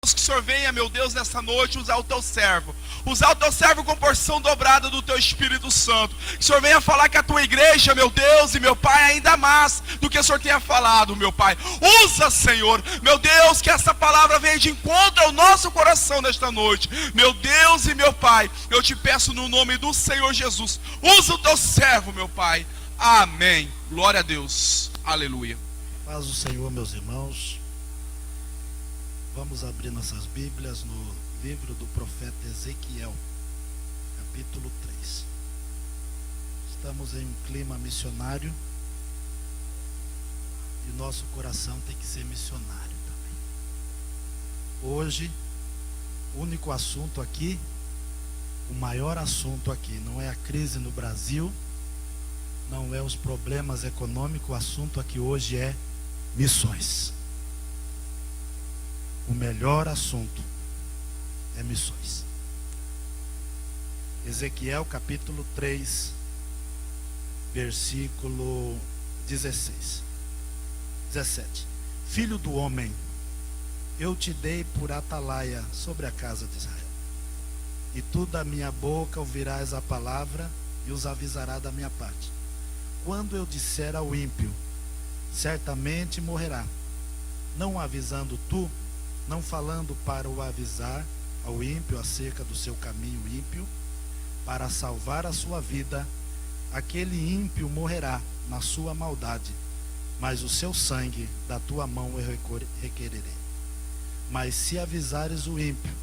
Que o Senhor venha, meu Deus, nessa noite usar o teu servo com porção dobrada do teu Espírito Santo. Que o Senhor venha falar que a tua igreja, meu Deus e meu Pai, ainda mais do que o Senhor tenha falado, meu Pai. Usa, Senhor, meu Deus, que essa palavra venha de encontro ao nosso coração nesta noite. Meu Deus e meu Pai, eu te peço no nome do Senhor Jesus, usa o teu servo, meu Pai. Amém. Glória a Deus. Aleluia. Paz do Senhor, meus irmãos. Vamos abrir nossas Bíblias no livro do profeta Ezequiel, capítulo 3. Estamos em um clima missionário e nosso coração tem que ser missionário também. Hoje, o único assunto aqui, o maior assunto aqui, não é a crise no Brasil, não é os problemas econômicos, o assunto aqui hoje é missões. O melhor assunto é missões. Ezequiel capítulo 3, versículo 17. Filho do homem, eu te dei por atalaia sobre a casa de Israel, e tu da minha boca ouvirás a palavra e os avisará da minha parte. Quando eu disser ao ímpio, certamente morrerá, não avisando tu, não falando para o avisar ao ímpio acerca do seu caminho ímpio, para salvar a sua vida, aquele ímpio morrerá na sua maldade, mas o seu sangue da tua mão eu requererei. Mas se avisares o ímpio,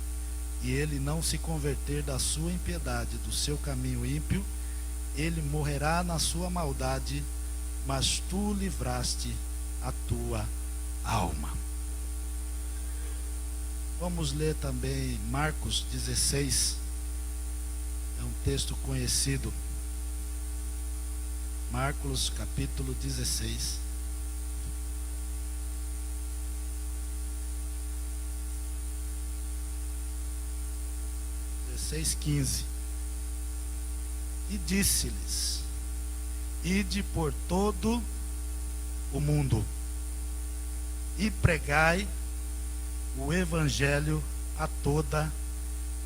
e ele não se converter da sua impiedade, do seu caminho ímpio, ele morrerá na sua maldade, mas tu livraste a tua alma. Vamos ler também Marcos 16, é um texto conhecido. Marcos capítulo 16. Versículo 15. E disse-lhes: ide por todo o mundo e pregai o evangelho a toda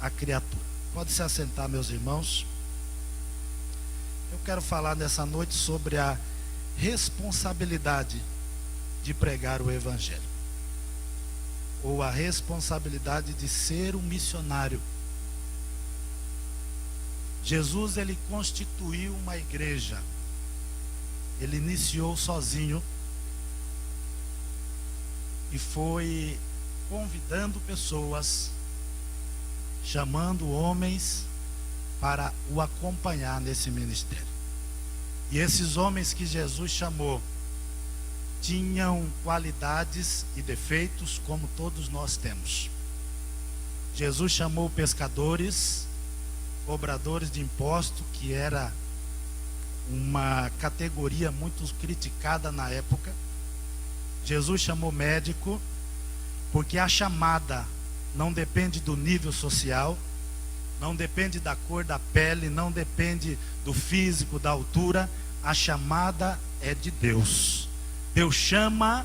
a criatura. Pode se assentar, meus irmãos. Eu quero falar nessa noite sobre a responsabilidade de pregar o evangelho, ou a responsabilidade de ser um missionário. Jesus, ele constituiu uma igreja. Ele iniciou sozinho e foi convidando pessoas, chamando homens para o acompanhar nesse ministério. E esses homens que Jesus chamou tinham qualidades e defeitos como todos nós temos. Jesus chamou pescadores, cobradores de imposto, que era uma categoria muito criticada na época. Jesus chamou médico, porque a chamada não depende do nível social, não depende da cor da pele, não depende do físico, da altura. A chamada é de Deus. Deus chama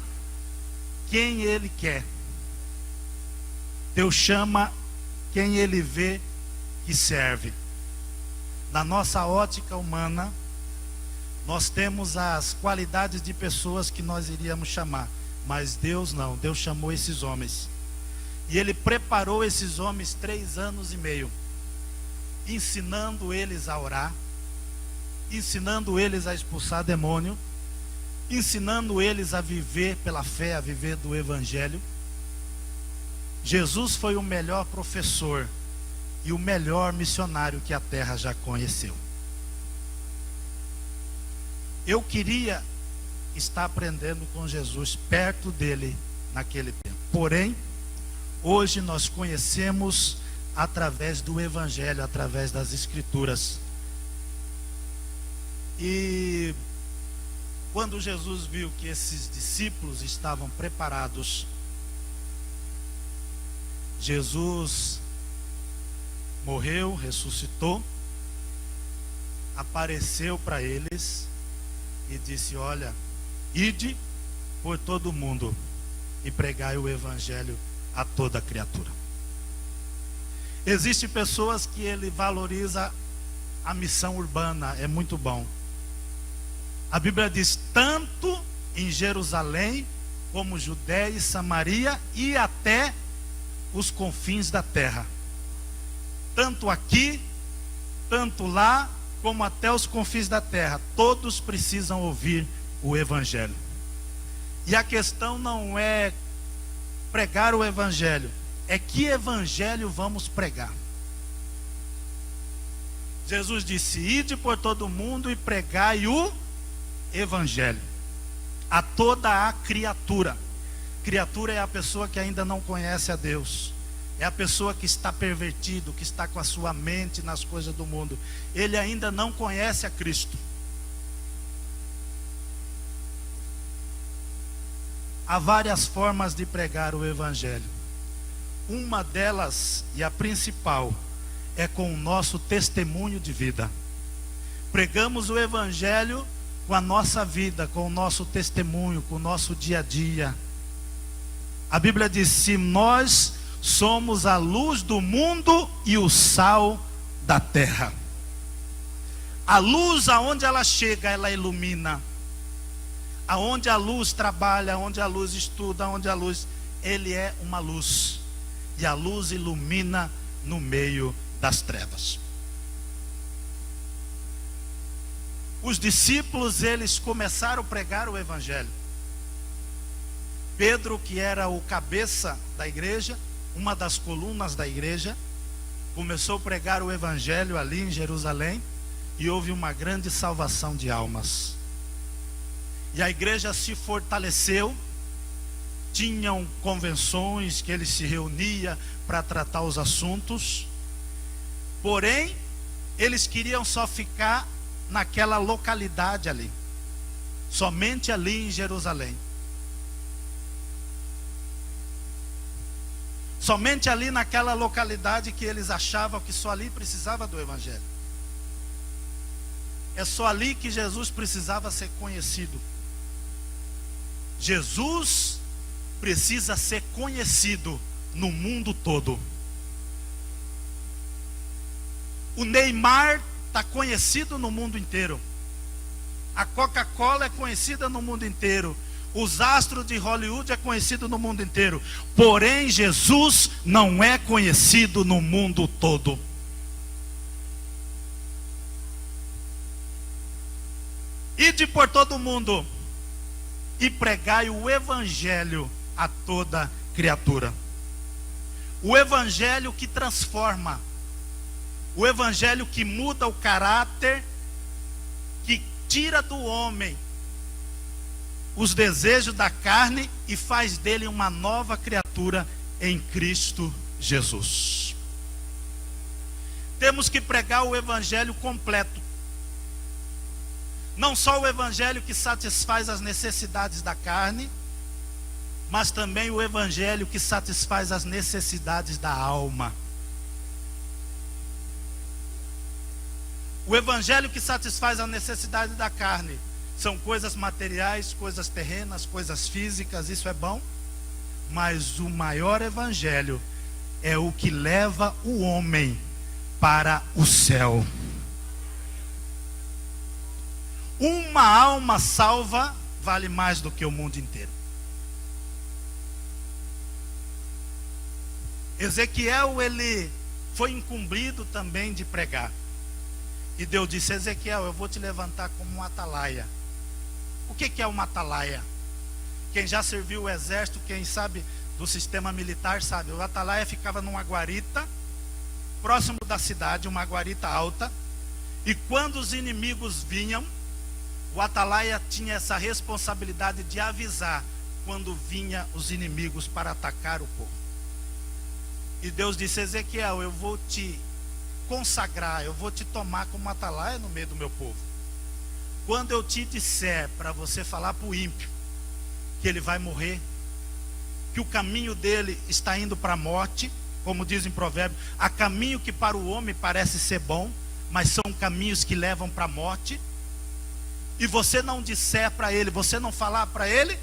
quem Ele quer. Deus chama quem Ele vê que serve. Na nossa ótica humana, nós temos as qualidades de pessoas que nós iríamos chamar. Mas Deus não, Deus chamou esses homens. E Ele preparou esses homens 3 anos e meio, ensinando eles a orar, ensinando eles a expulsar demônio, ensinando eles a viver pela fé, a viver do Evangelho. Jesus foi o melhor professor e o melhor missionário que a terra já conheceu. Eu queria estar aprendendo com Jesus, perto dele naquele tempo. Porém, hoje nós conhecemos através do Evangelho, através das Escrituras. E quando Jesus viu que esses discípulos estavam preparados, Jesus morreu, ressuscitou, apareceu para eles e disse: olha, ide por todo o mundo e pregai o evangelho a toda criatura. Existem pessoas que ele valoriza a missão urbana, é muito bom. A Bíblia diz, tanto em Jerusalém, como Judéia e Samaria, e até os confins da terra. Tanto aqui, tanto lá, como até os confins da terra. Todos precisam ouvir o Evangelho. E a questão não é pregar o Evangelho, é que Evangelho vamos pregar. Jesus disse, ide por todo o mundo e pregai o Evangelho a toda a criatura. Criatura é a pessoa que ainda não conhece a Deus. É a pessoa que está pervertido, que está com a sua mente nas coisas do mundo. Ele ainda não conhece a Cristo. Há várias formas de pregar o Evangelho. Uma delas, e a principal, é com o nosso testemunho de vida. Pregamos o Evangelho com a nossa vida, com o nosso testemunho, com o nosso dia a dia. A Bíblia diz, se nós somos a luz do mundo e o sal da terra. A luz, aonde ela chega, ela ilumina. Aonde a luz trabalha, aonde a luz estuda, aonde a luz, ele é uma luz. E a luz ilumina no meio das trevas. Os discípulos, eles começaram a pregar o Evangelho. Pedro, que era o cabeça da igreja, uma das colunas da igreja, começou a pregar o Evangelho ali em Jerusalém, e houve uma grande salvação de almas. E a igreja se fortaleceu. Tinham convenções que ele se reunia para tratar os assuntos. Porém, eles queriam só ficar naquela localidade ali, somente ali em Jerusalém. Somente ali naquela localidade que eles achavam que só ali precisava do Evangelho. É só ali que Jesus precisava ser conhecido. Jesus precisa ser conhecido no mundo todo. O Neymar está conhecido no mundo inteiro. A Coca-Cola é conhecida no mundo inteiro. Os astros de Hollywood é conhecido no mundo inteiro. Porém, Jesus não é conhecido no mundo todo. Ide por todo o mundo e pregai o Evangelho a toda criatura. O Evangelho que transforma. O Evangelho que muda o caráter, que tira do homem os desejos da carne e faz dele uma nova criatura em Cristo Jesus. Temos que pregar o Evangelho completo. Não só o Evangelho que satisfaz as necessidades da carne, mas também o Evangelho que satisfaz as necessidades da alma. O Evangelho que satisfaz a necessidade da carne são coisas materiais, coisas terrenas, coisas físicas, isso é bom. Mas o maior Evangelho é o que leva o homem para o céu. Uma alma salva vale mais do que o mundo inteiro. Ezequiel, ele foi incumbido também de pregar. E Deus disse, Ezequiel, eu vou te levantar como um atalaia. O que é uma atalaia? Quem já serviu o exército, quem sabe do sistema militar, sabe. O atalaia ficava numa guarita, próximo da cidade, uma guarita alta. E quando os inimigos vinham, o atalaia tinha essa responsabilidade de avisar quando vinha os inimigos para atacar o povo. E Deus disse, Ezequiel, eu vou te consagrar, eu vou te tomar como atalaia no meio do meu povo. Quando eu te disser para você falar para o ímpio que ele vai morrer, que o caminho dele está indo para a morte, como diz em Provérbios, há caminho que para o homem parece ser bom, mas são caminhos que levam para a morte, e você não disser para ele, você não falar para ele,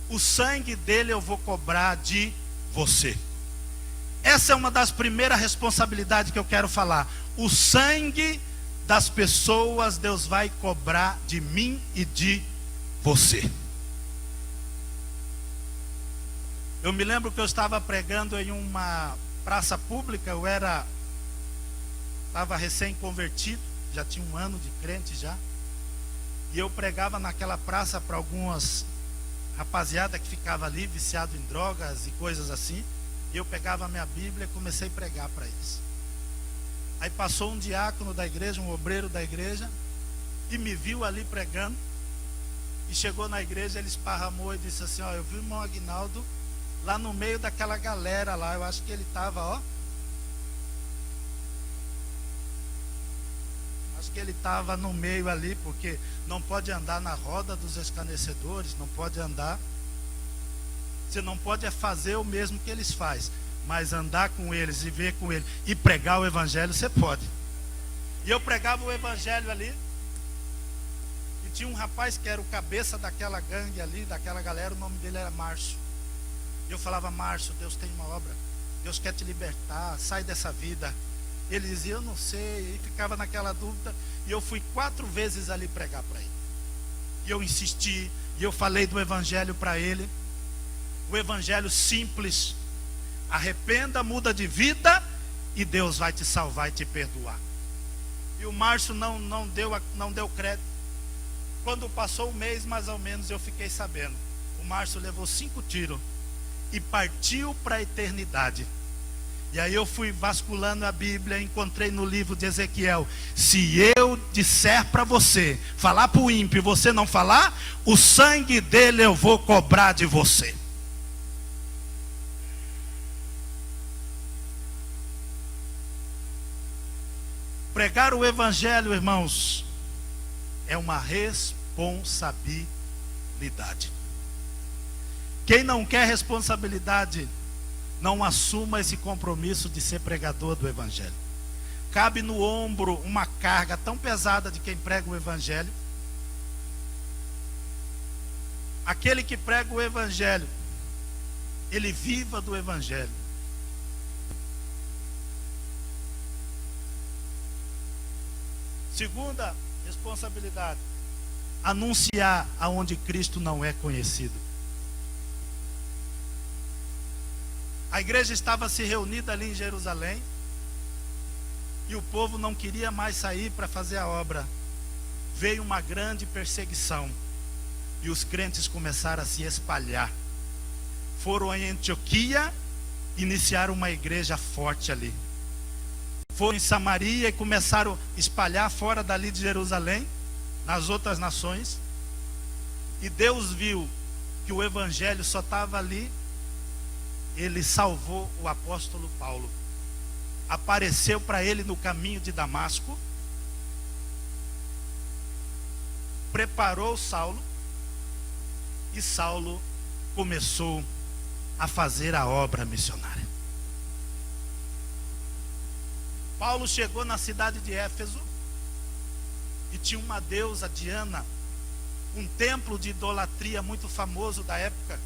o sangue dele eu vou cobrar de você. Essa é uma das primeiras responsabilidades que eu quero falar. O sangue das pessoas Deus vai cobrar de mim e de você. Eu me lembro que eu estava pregando em uma praça pública. Eu estava recém-convertido, já tinha 1 ano de crente já. E eu pregava naquela praça para algumas rapaziada que ficava ali, viciado em drogas e coisas assim. E eu pegava a minha Bíblia e comecei a pregar para eles. Aí passou um diácono da igreja, um obreiro da igreja, e me viu ali pregando. E chegou na igreja, ele esparramou e disse assim: ó, eu vi o irmão Aguinaldo lá no meio daquela galera lá. Eu acho que ele estava, ó. Acho que ele estava no meio ali, porque não pode andar na roda dos escarnecedores, não pode andar. Você não pode fazer o mesmo que eles fazem, mas andar com eles e ver com eles e pregar o evangelho, você pode. E eu pregava o evangelho ali. E tinha um rapaz que era o cabeça daquela gangue ali, daquela galera. O nome dele era Márcio. E eu falava: Márcio, Deus tem uma obra, Deus quer te libertar, sai dessa vida. Ele dizia: eu não sei. E ficava naquela dúvida. E eu fui 4 vezes ali pregar para ele. E eu insisti, e eu falei do evangelho para ele. O evangelho simples: arrependa, muda de vida e Deus vai te salvar e te perdoar. E o Márcio não deu crédito. Quando passou um mês mais ou menos, eu fiquei sabendo. O Márcio levou 5 tiros e partiu para a eternidade. E aí eu fui vasculhando a Bíblia, encontrei no livro de Ezequiel: se eu disser para você, falar para o ímpio e você não falar, o sangue dele eu vou cobrar de você. Pregar o evangelho, irmãos, é uma responsabilidade. Quem não quer responsabilidade, não assuma esse compromisso de ser pregador do evangelho. Cabe no ombro uma carga tão pesada de quem prega o evangelho. Aquele que prega o evangelho, ele viva do evangelho. Segunda responsabilidade: anunciar aonde Cristo não é conhecido. A igreja estava se reunida ali em Jerusalém, e o povo não queria mais sair para fazer a obra. Veio uma grande perseguição, e os crentes começaram a se espalhar. Foram em Antioquia, iniciaram uma igreja forte ali. Foram em Samaria e começaram a espalhar fora dali de Jerusalém, nas outras nações. E Deus viu que o evangelho só estava ali. Ele salvou o apóstolo Paulo. Apareceu para ele no caminho de Damasco. Preparou Saulo. E Saulo começou a fazer a obra missionária. Paulo chegou na cidade de Éfeso e tinha uma deusa, Diana, um templo de idolatria muito famoso da época.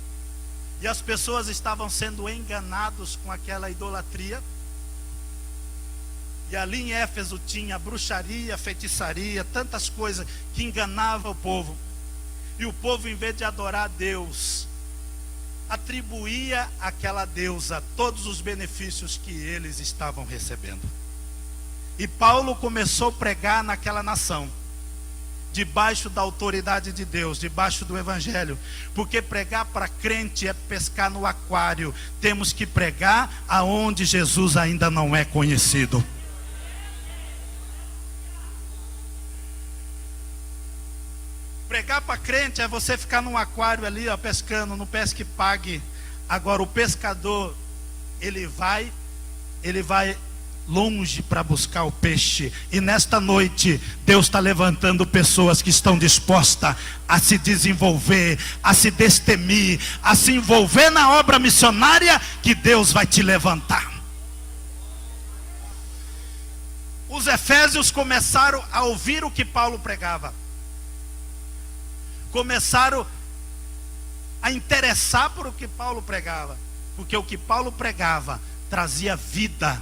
E as pessoas estavam sendo enganados com aquela idolatria. E ali em Éfeso tinha bruxaria, feitiçaria, tantas coisas que enganavam o povo. E o povo, em vez de adorar a Deus, atribuía àquela deusa todos os benefícios que eles estavam recebendo. E Paulo começou a pregar naquela nação, debaixo da autoridade de Deus, debaixo do evangelho. Porque pregar para crente é pescar no aquário. Temos que pregar aonde Jesus ainda não é conhecido. Pregar para crente é você ficar num aquário ali, ó, pescando, no pesque pague. Agora o pescador, ele vai longe para buscar o peixe. E nesta noite Deus está levantando pessoas que estão dispostas a se desenvolver, a se destemir, a se envolver na obra missionária que Deus vai te levantar. Os efésios começaram a ouvir o que Paulo pregava, começaram a interessar por o que Paulo pregava, porque o que Paulo pregava trazia vida.